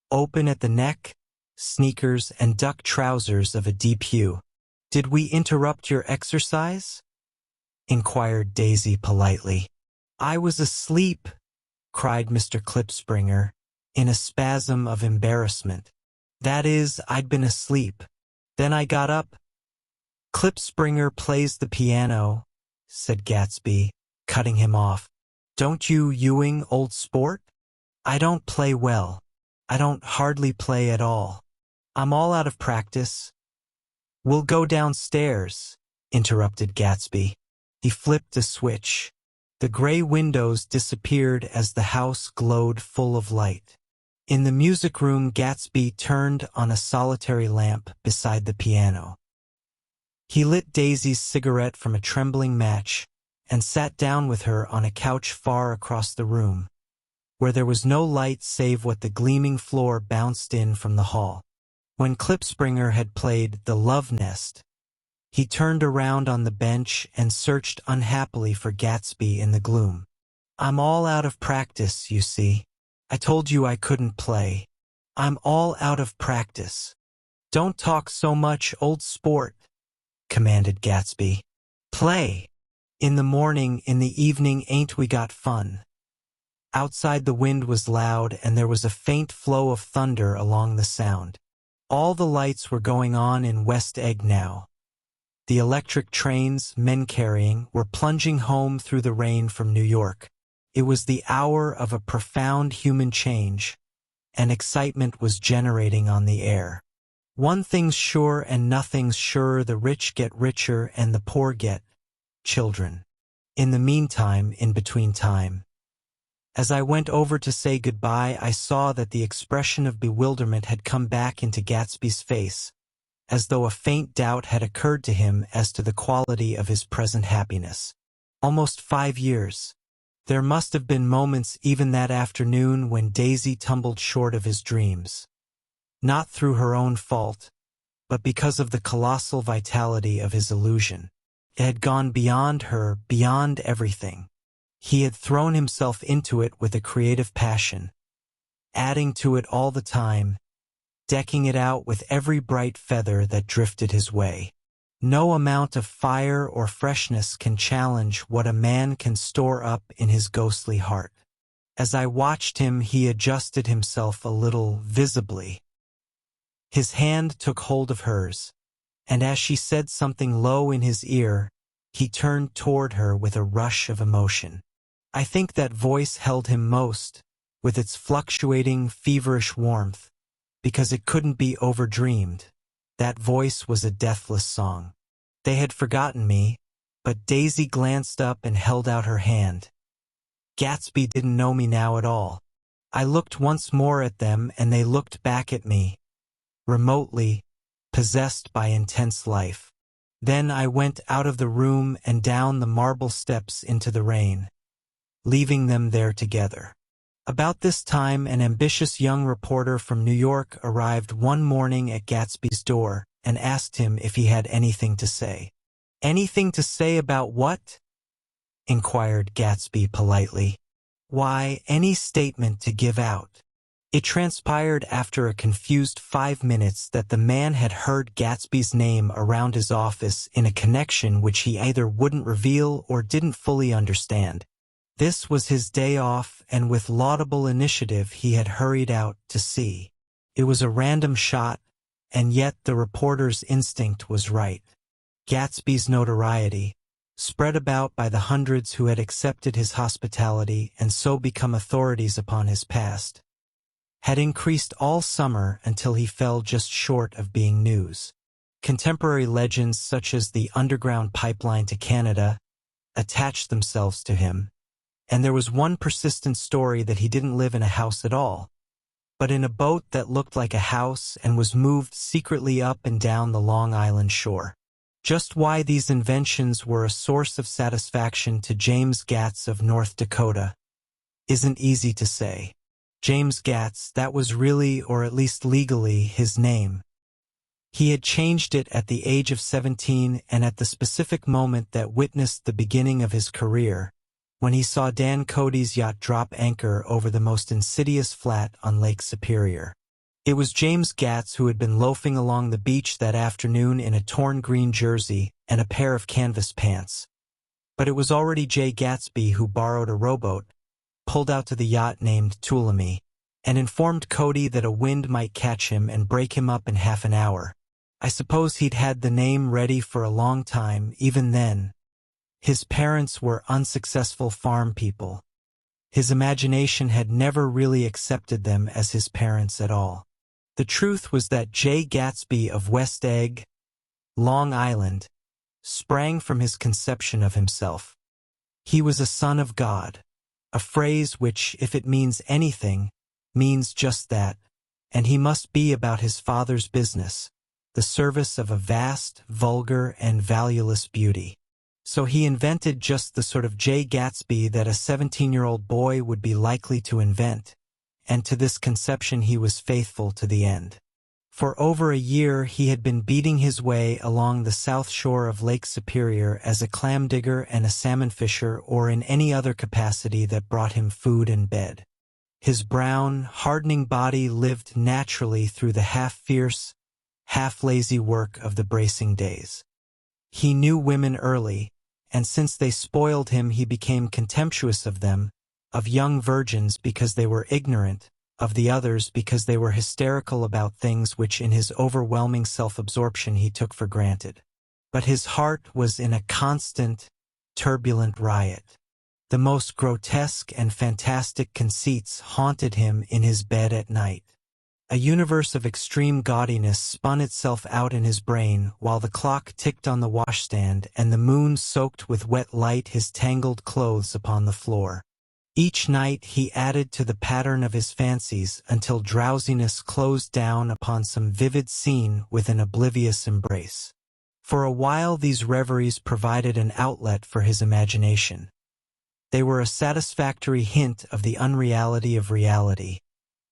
Speaker 1: open at the neck, sneakers, and duck trousers of a deep hue. "Did we interrupt your exercise?" inquired Daisy politely. "I was asleep," cried Mr. Klipspringer, in a spasm of embarrassment. "That is, I'd been asleep. Then I got up." "Klipspringer plays the piano," said Gatsby, cutting him off. "Don't you, Ewing, old sport?" "I don't play well. I don't hardly play at all. I'm all out of practice." "We'll go downstairs," interrupted Gatsby. He flipped a switch. The gray windows disappeared as the house glowed full of light. In the music room, Gatsby turned on a solitary lamp beside the piano. He lit Daisy's cigarette from a trembling match and sat down with her on a couch far across the room, where there was no light save what the gleaming floor bounced in from the hall. When Klipspringer had played The Love Nest, he turned around on the bench and searched unhappily for Gatsby in the gloom. "I'm all out of practice, you see. I told you I couldn't play. I'm all out of practice." "Don't talk so much, old sport," commanded Gatsby. "Play. In the morning, in the evening, ain't we got fun?" Outside the wind was loud, and there was a faint flow of thunder along the sound. All the lights were going on in West Egg now. The electric trains, men carrying, were plunging home through the rain from New York. It was the hour of a profound human change, and excitement was generating on the air. One thing's sure and nothing's surer: the rich get richer and the poor get children. In the meantime, in between time, as I went over to say goodbye, I saw that the expression of bewilderment had come back into Gatsby's face, as though a faint doubt had occurred to him as to the quality of his present happiness. Almost 5 years. There must have been moments even that afternoon when Daisy tumbled short of his dreams. Not through her own fault, but because of the colossal vitality of his illusion. It had gone beyond her, beyond everything. He had thrown himself into it with a creative passion, adding to it all the time, decking it out with every bright feather that drifted his way. No amount of fire or freshness can challenge what a man can store up in his ghostly heart. As I watched him, he adjusted himself a little, visibly. His hand took hold of hers, and as she said something low in his ear, he turned toward her with a rush of emotion. I think that voice held him most, with its fluctuating, feverish warmth, because it couldn't be overdreamed. That voice was a deathless song. They had forgotten me, but Daisy glanced up and held out her hand. Gatsby didn't know me now at all. I looked once more at them, and they looked back at me, remotely, possessed by intense life. Then I went out of the room and down the marble steps into the rain, leaving them there together. About this time, an ambitious young reporter from New York arrived one morning at Gatsby's door and asked him if he had anything to say. "Anything to say about what?" inquired Gatsby politely. "Why, any statement to give out." It transpired after a confused 5 minutes that the man had heard Gatsby's name around his office in a connection which he either wouldn't reveal or didn't fully understand. This was his day off, and with laudable initiative he had hurried out to see. It was a random shot, and yet the reporter's instinct was right. Gatsby's notoriety, spread about by the hundreds who had accepted his hospitality and so become authorities upon his past, had increased all summer until he fell just short of being news. Contemporary legends such as the underground pipeline to Canada attached themselves to him, and there was one persistent story that he didn't live in a house at all, but in a boat that looked like a house and was moved secretly up and down the Long Island shore. Just why these inventions were a source of satisfaction to James Gatz of North Dakota isn't easy to say. James Gatz, that was really, or at least legally, his name. He had changed it at the age of 17 and at the specific moment that witnessed the beginning of his career, when he saw Dan Cody's yacht drop anchor over the most insidious flat on Lake Superior. It was James Gatz who had been loafing along the beach that afternoon in a torn green jersey and a pair of canvas pants. But it was already Jay Gatsby who borrowed a rowboat, pulled out to the yacht named Tuolumne, and informed Cody that a wind might catch him and break him up in half an hour. I suppose he'd had the name ready for a long time, even then. His parents were unsuccessful farm people. His imagination had never really accepted them as his parents at all. The truth was that Jay Gatsby of West Egg, Long Island, sprang from his conception of himself. He was a son of God, a phrase which, if it means anything, means just that, and he must be about his father's business, the service of a vast, vulgar, and valueless beauty. So he invented just the sort of Jay Gatsby that a 17-year-old boy would be likely to invent, and to this conception he was faithful to the end. For over a year he had been beating his way along the south shore of Lake Superior as a clam digger and a salmon fisher, or in any other capacity that brought him food and bed. His brown, hardening body lived naturally through the half-fierce, half-lazy work of the bracing days. He knew women early, and since they spoiled him he became contemptuous of them, of young virgins because they were ignorant, of the others because they were hysterical about things which in his overwhelming self-absorption he took for granted. But his heart was in a constant, turbulent riot. The most grotesque and fantastic conceits haunted him in his bed at night. A universe of extreme gaudiness spun itself out in his brain while the clock ticked on the washstand and the moon soaked with wet light his tangled clothes upon the floor. Each night he added to the pattern of his fancies until drowsiness closed down upon some vivid scene with an oblivious embrace. For a while these reveries provided an outlet for his imagination. They were a satisfactory hint of the unreality of reality,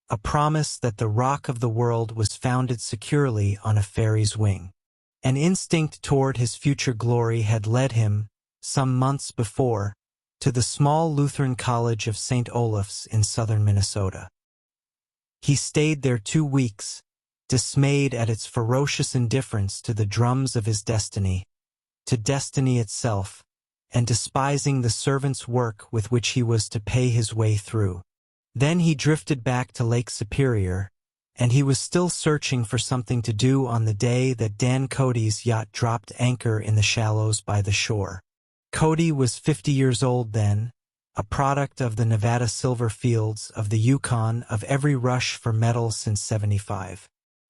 Speaker 1: a promise that the rock of the world was founded securely on a fairy's wing. An instinct toward his future glory had led him, some months before, to the small Lutheran college of St. Olaf's in southern Minnesota. He stayed there 2 weeks, dismayed at its ferocious indifference to the drums of his destiny, to destiny itself, and despising the servant's work with which he was to pay his way through. Then he drifted back to Lake Superior, and he was still searching for something to do on the day that Dan Cody's yacht dropped anchor in the shallows by the shore. Cody was 50 years old then, a product of the Nevada silver fields, of the Yukon, of every rush for metal since '75.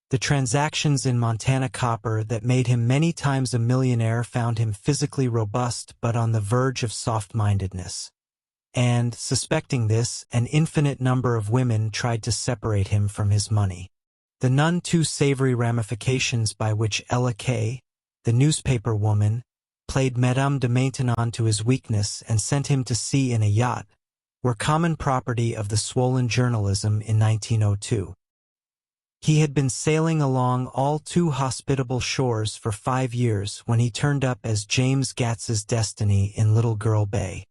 Speaker 1: The transactions in Montana copper that made him many times a millionaire found him physically robust but on the verge of soft-mindedness. And, suspecting this, an infinite number of women tried to separate him from his money. The none too savory ramifications by which Ella Kay, the newspaper woman, played Madame de Maintenon to his weakness and sent him to sea in a yacht, were common property of the swollen journalism in 1902. He had been sailing along all too hospitable shores for 5 years when he turned up as James Gatz's destiny in Little Girl Bay.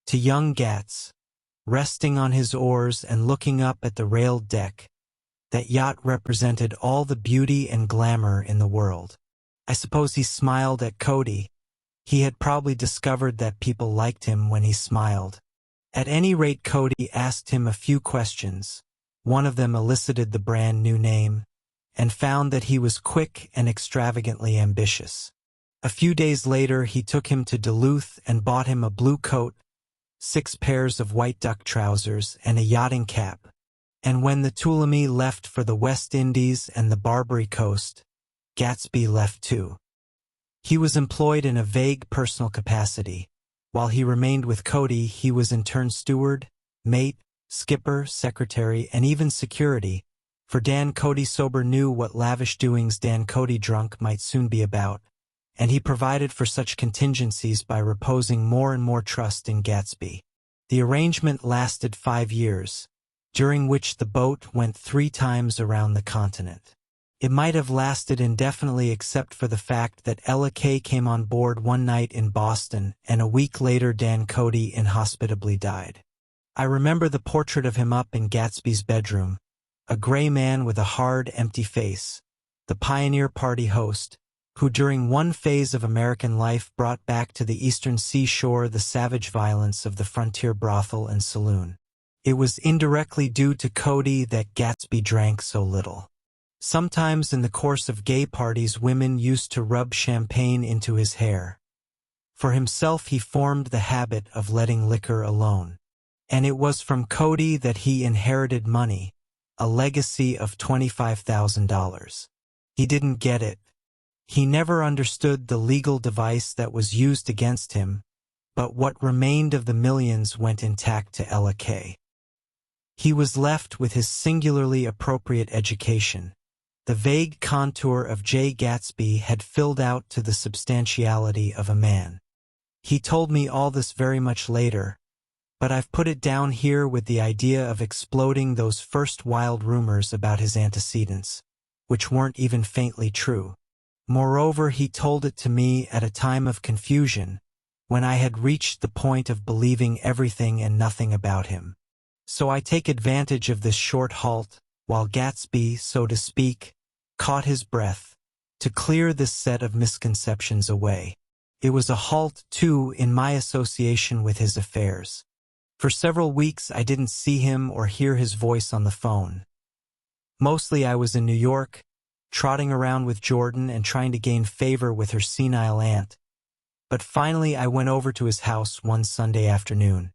Speaker 1: To young Gatz, resting on his oars and looking up at the railed deck, that yacht represented all the beauty and glamour in the world. I suppose he smiled at Cody. He had probably discovered that people liked him when he smiled. At any rate, Cody asked him a few questions. One of them elicited the brand new name, and found that he was quick and extravagantly ambitious. A few days later he took him to Duluth and bought him a blue coat, 6 pairs of white duck trousers, and a yachting cap, And when the Ptolemy left for the West Indies and the Barbary Coast, Gatsby left too. He was employed in a vague personal capacity. While he remained with Cody, he was in turn steward, mate, skipper, secretary, and even security, for Dan Cody sober knew what lavish doings Dan Cody drunk might soon be about, and he provided for such contingencies by reposing more and more trust in Gatsby. The arrangement lasted 5 years, during which the boat went 3 times around the continent. It might have lasted indefinitely except for the fact that Ella Kay came on board one night in Boston, and a week later Dan Cody inhospitably died. I remember the portrait of him up in Gatsby's bedroom, a gray man with a hard, empty face, the pioneer party host, who during one phase of American life brought back to the eastern seashore the savage violence of the frontier brothel and saloon. It was indirectly due to Cody that Gatsby drank so little. Sometimes in the course of gay parties women used to rub champagne into his hair. For himself he formed the habit of letting liquor alone. And it was from Cody that he inherited money, a legacy of $25,000. He didn't get it. He never understood the legal device that was used against him, but what remained of the millions went intact to Ella Kay. He was left with his singularly appropriate education. The vague contour of J. Gatsby had filled out to the substantiality of a man. He told me all this very much later, but I've put it down here with the idea of exploding those first wild rumors about his antecedents, which weren't even faintly true. Moreover, he told it to me at a time of confusion, when I had reached the point of believing everything and nothing about him. So I take advantage of this short halt, while Gatsby, so to speak, caught his breath, to clear this set of misconceptions away. It was a halt, too, in my association with his affairs. For several weeks I didn't see him or hear his voice on the phone. Mostly I was in New York, trotting around with Jordan and trying to gain favor with her senile aunt. But finally I went over to his house one Sunday afternoon.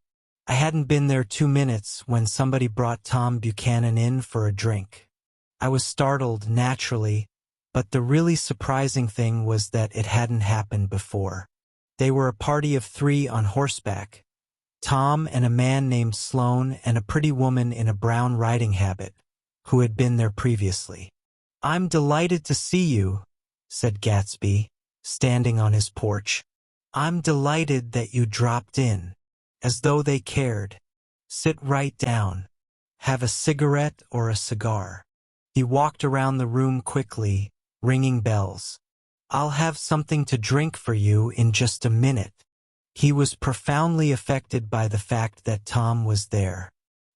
Speaker 1: I hadn't been there 2 minutes when somebody brought Tom Buchanan in for a drink. I was startled, naturally, but the really surprising thing was that it hadn't happened before. They were a party of 3 on horseback, Tom and a man named Sloane and a pretty woman in a brown riding habit, who had been there previously. "I'm delighted to see you," said Gatsby, standing on his porch. "I'm delighted that you dropped in." As though they cared. "Sit right down. Have a cigarette or a cigar." He walked around the room quickly, ringing bells. "I'll have something to drink for you in just a minute." He was profoundly affected by the fact that Tom was there.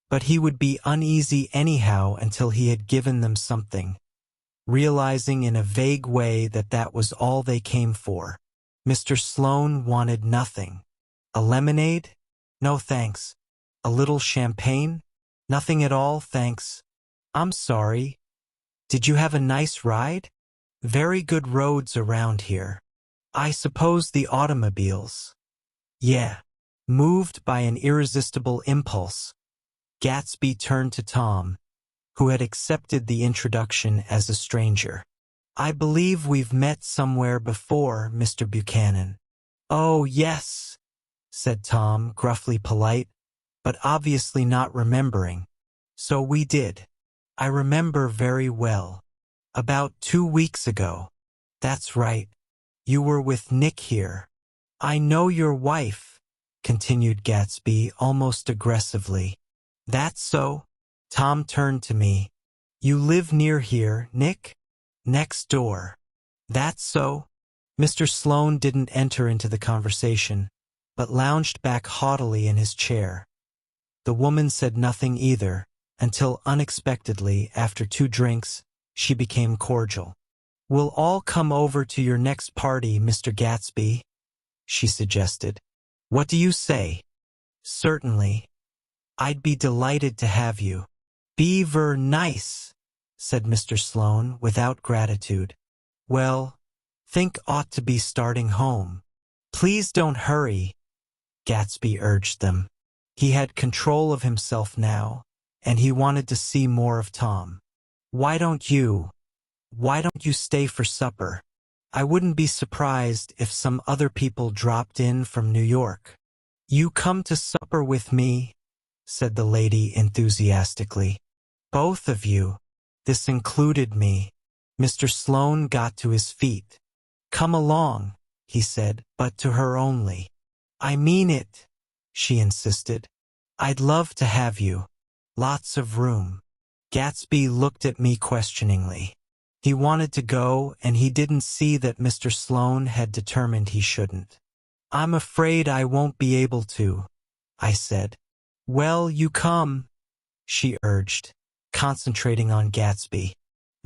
Speaker 1: But he would be uneasy anyhow until he had given them something, realizing in a vague way that that was all they came for. Mr. Sloane wanted nothing. A lemonade? No thanks. A little champagne? Nothing at all, thanks. I'm sorry. Did you have a nice ride? Very good roads around here. I suppose the automobiles. Yeah. Moved by an irresistible impulse, Gatsby turned to Tom, who had accepted the introduction as a stranger. "I believe we've met somewhere before, Mr. Buchanan." "Oh, yes," said Tom, gruffly polite, but obviously not remembering. "So we did. I remember very well. About 2 weeks ago." "That's right. You were with Nick here." "I know your wife," continued Gatsby almost aggressively. "That's so?" Tom turned to me. "You live near here, Nick?" "Next door." "That's so?" Mr. Sloane didn't enter into the conversation, but lounged back haughtily in his chair. The woman said nothing either, until unexpectedly, after 2 drinks, she became cordial. "We'll all come over to your next party, Mr. Gatsby," she suggested. "What do you say?" "Certainly. I'd be delighted to have you." "Beaver nice," said Mr. Sloane without gratitude. "Well, think ought to be starting home." "Please don't hurry," Gatsby urged them. He had control of himself now, and he wanted to see more of Tom. Why don't you stay for supper? I wouldn't be surprised if some other people dropped in from New York. You come to supper with me, said the lady enthusiastically. Both of you. This included me. Mr. Sloane got to his feet. Come along, he said, but to her only. I mean it, she insisted. I'd love to have you. Lots of room. Gatsby looked at me questioningly. He wanted to go, and he didn't see that Mr. Sloane had determined he shouldn't. I'm afraid I won't be able to, I said. Well, you come, she urged, concentrating on Gatsby.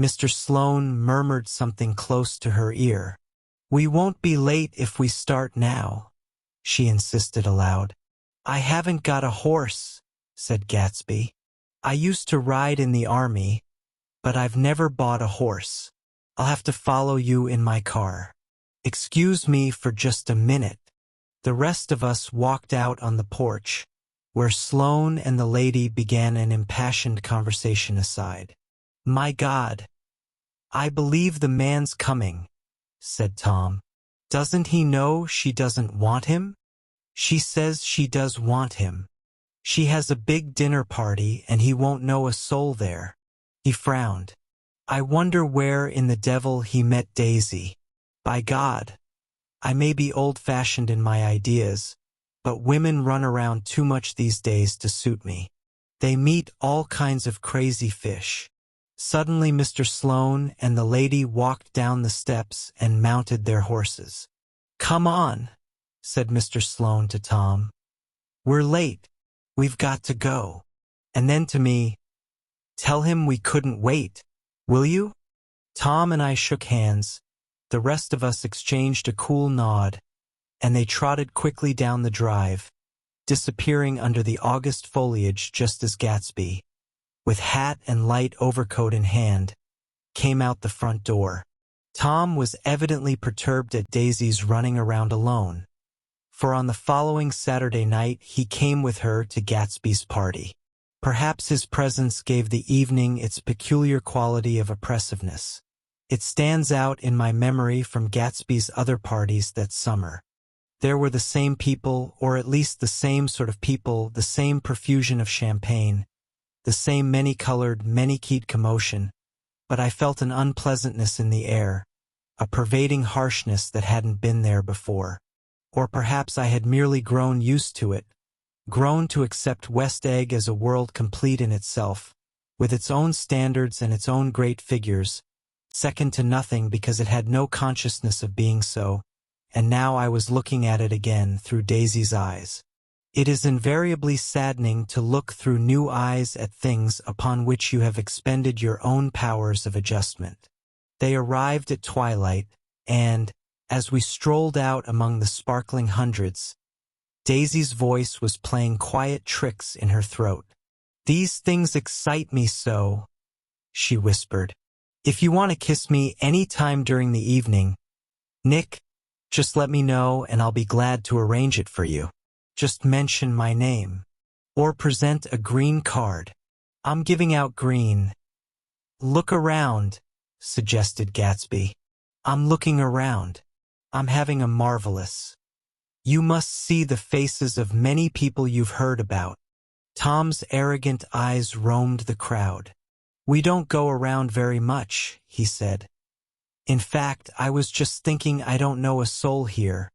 Speaker 1: Mr. Sloane murmured something close to her ear. We won't be late if we start now, she insisted aloud. I haven't got a horse, said Gatsby. I used to ride in the army, but I've never bought a horse. I'll have to follow you in my car. Excuse me for just a minute. The rest of us walked out on the porch, where Sloane and the lady began an impassioned conversation aside. My God, I believe the man's coming, said Tom. Doesn't he know she doesn't want him? She says she does want him. She has a big dinner party and he won't know a soul there. He frowned. I wonder where in the devil he met Daisy. By God, I may be old-fashioned in my ideas, but women run around too much these days to suit me. They meet all kinds of crazy fish. Suddenly Mr. Sloane and the lady walked down the steps and mounted their horses. Come on, said Mr. Sloane to Tom. We're late. We've got to go. And then to me, tell him we couldn't wait, will you? Tom and I shook hands. The rest of us exchanged a cool nod, and they trotted quickly down the drive, disappearing under the August foliage just as Gatsby, with hat and light overcoat in hand, came out the front door. Tom was evidently perturbed at Daisy's running around alone, for on the following Saturday night he came with her to Gatsby's party. Perhaps his presence gave the evening its peculiar quality of oppressiveness. It stands out in my memory from Gatsby's other parties that summer. There were the same people, or at least the same sort of people, the same profusion of champagne, the same many-colored, many-keyed commotion, but I felt an unpleasantness in the air, a pervading harshness that hadn't been there before. Or perhaps I had merely grown used to it, grown to accept West Egg as a world complete in itself, with its own standards and its own great figures, second to nothing because it had no consciousness of being so, and now I was looking at it again through Daisy's eyes. It is invariably saddening to look through new eyes at things upon which you have expended your own powers of adjustment. They arrived at twilight, and, as we strolled out among the sparkling hundreds, Daisy's voice was playing quiet tricks in her throat. These things excite me so, she whispered. If you want to kiss me any time during the evening, Nick, just let me know and I'll be glad to arrange it for you. Just mention my name. Or present a green card. I'm giving out green. Look around, suggested Gatsby. I'm looking around. I'm having a marvelous. You must see the faces of many people you've heard about. Tom's arrogant eyes roamed the crowd. We don't go around very much, he said. In fact, I was just thinking I don't know a soul here.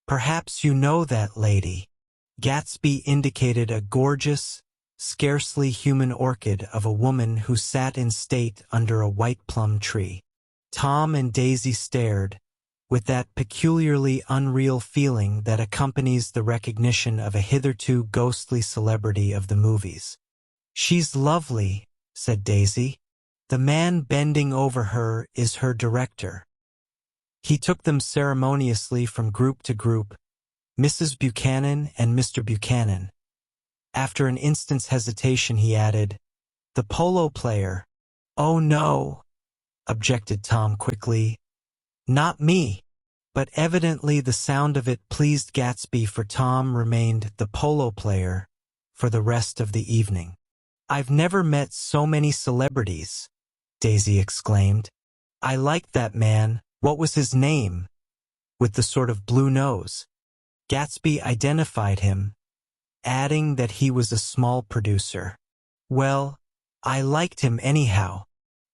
Speaker 1: Perhaps you know that lady. Gatsby indicated a gorgeous, scarcely human orchid of a woman who sat in state under a white plum tree. Tom and Daisy stared, with that peculiarly unreal feeling that accompanies the recognition of a hitherto ghostly celebrity of the movies. She's lovely, said Daisy. The man bending over her is her director. He took them ceremoniously from group to group, Mrs. Buchanan and Mr. Buchanan. After an instant's hesitation he added, the polo player. Oh no, objected Tom quickly. Not me. But evidently the sound of it pleased Gatsby, for Tom remained the polo player for the rest of the evening. I've never met so many celebrities, Daisy exclaimed. I liked that man. What was his name? With the sort of blue nose. Gatsby identified him, adding that he was a small producer. Well, I liked him anyhow.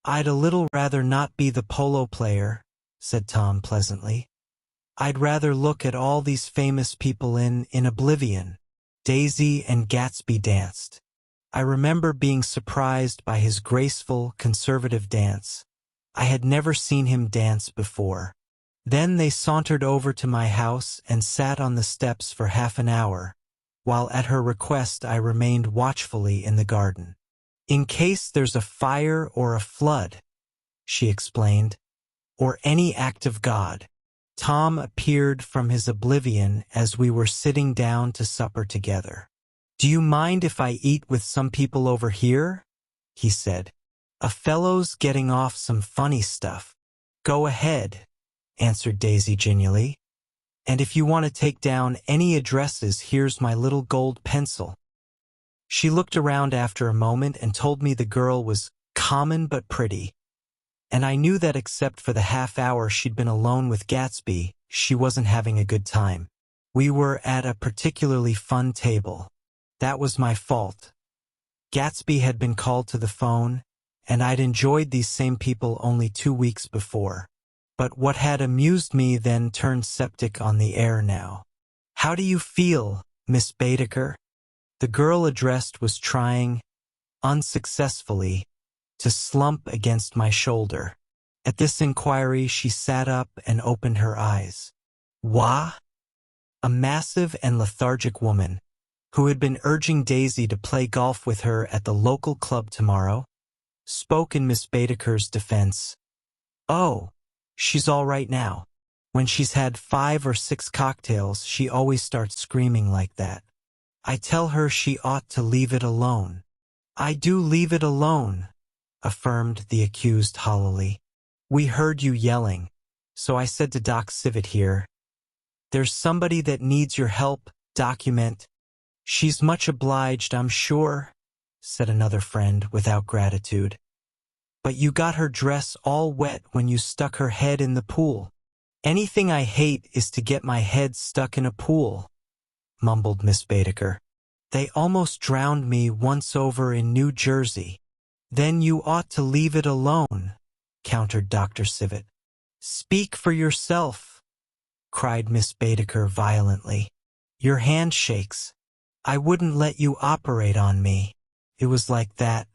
Speaker 1: I'd a little rather not be the polo player, said Tom pleasantly. I'd rather look at all these famous people in oblivion. Daisy and Gatsby danced. I remember being surprised by his graceful, conservative dance. I had never seen him dance before. Then they sauntered over to my house and sat on the steps for half an hour, while at her request I remained watchfully in the garden. In case there's a fire or a flood, she explained, or any act of God. Tom appeared from his oblivion as we were sitting down to supper together. Do you mind if I eat with some people over here? He said. A fellow's getting off some funny stuff. Go ahead, answered Daisy genially. And if you want to take down any addresses, here's my little gold pencil. She looked around after a moment and told me the girl was common but pretty. And I knew that except for the half hour she'd been alone with Gatsby, she wasn't having a good time. We were at a particularly fun table. That was my fault. Gatsby had been called to the phone, and I'd enjoyed these same people only 2 weeks before. But what had amused me then turned septic on the air now. How do you feel, Miss Baedeker? The girl addressed was trying, unsuccessfully, to slump against my shoulder. At this inquiry, she sat up and opened her eyes. Wah? A massive and lethargic woman, who had been urging Daisy to play golf with her at the local club tomorrow, spoke in Miss Baedeker's defense. Oh, she's all right now. When she's had 5 or 6 cocktails, she always starts screaming like that. I tell her she ought to leave it alone. I do leave it alone, affirmed the accused hollowly. We heard you yelling, so I said to Doc Civet here, there's somebody that needs your help, document. She's much obliged, I'm sure, said another friend without gratitude. But you got her dress all wet when you stuck her head in the pool. Anything I hate is to get my head stuck in a pool, mumbled Miss Baedeker. They almost drowned me once over in New Jersey. Then you ought to leave it alone, countered Dr. Civet. Speak for yourself, cried Miss Baedeker violently. Your hand shakes. I wouldn't let you operate on me. It was like that.